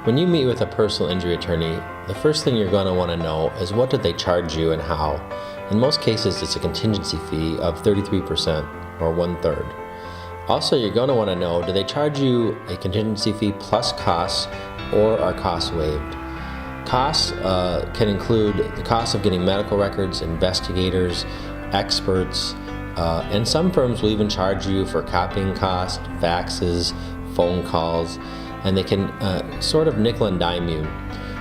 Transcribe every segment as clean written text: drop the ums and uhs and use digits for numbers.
When you meet with a personal injury attorney, the first thing you're going to want to know is what did they charge you and how. In most cases, it's a contingency fee of 33% or 1/3. Also, you're going to want to know, do they charge you a contingency fee plus costs or are costs waived? Costs can include the cost of getting medical records, investigators, experts, and some firms will even charge you for copying costs, faxes, phone calls, and they can sort of nickel and dime you.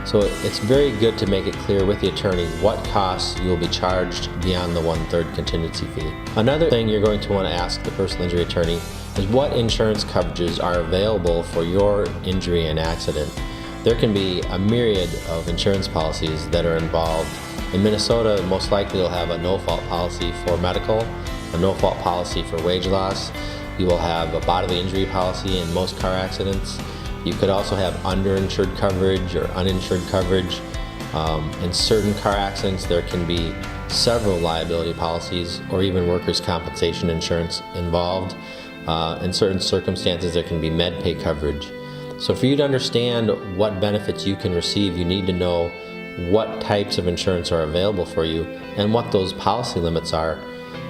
So it's very good to make it clear with the attorney what costs you will be charged beyond the 1/3 contingency fee. Another thing you're going to want to ask the personal injury attorney is what insurance coverages are available for your injury and accident. There can be a myriad of insurance policies that are involved. In Minnesota, most likely you'll have a no-fault policy for medical, a no-fault policy for wage loss. You will have a bodily injury policy in most car accidents. You could also have underinsured coverage or uninsured coverage. In certain car accidents, there can be several liability policies or even workers' compensation insurance involved. In certain circumstances, there can be med pay coverage. So for you to understand what benefits you can receive, you need to know what types of insurance are available for you and what those policy limits are.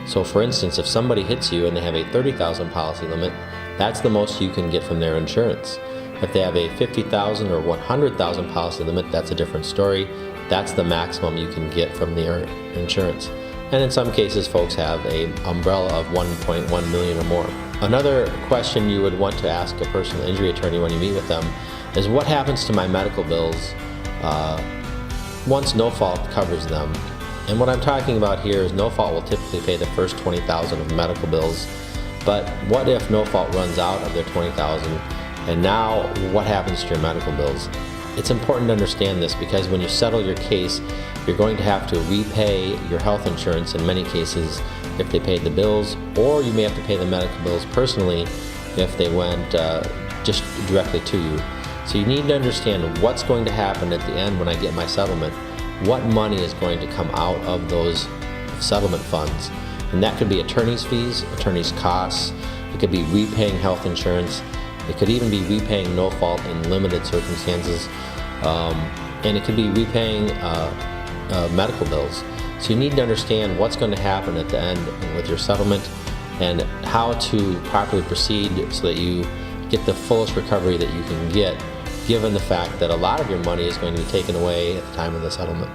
So for instance, if somebody hits you and they have a $30,000 policy limit, that's the most you can get from their insurance. If they have a $50,000 or $100,000 policy limit, that's a different story. That's the maximum you can get from their insurance. And in some cases, folks have an umbrella of $1.1 million or more. Another question you would want to ask a personal injury attorney when you meet with them is what happens to my medical bills once no fault covers them. And what I'm talking about here is no fault will typically pay the first $20,000 of medical bills, but what if no fault runs out of their $20,000 and now what happens to your medical bills? It's important to understand this because when you settle your case, you're going to have to repay your health insurance in many cases if they paid the bills, or you may have to pay the medical bills personally if they went just directly to you. So you need to understand what's going to happen at the end when I get my settlement. What money is going to come out of those settlement funds? And that could be attorney's fees, attorney's costs, it could be repaying health insurance, it could even be repaying no fault in limited circumstances, and it could be repaying medical bills. So you need to understand what's going to happen at the end with your settlement and how to properly proceed so that you get the fullest recovery that you can get, given the fact that a lot of your money is going to be taken away at the time of the settlement.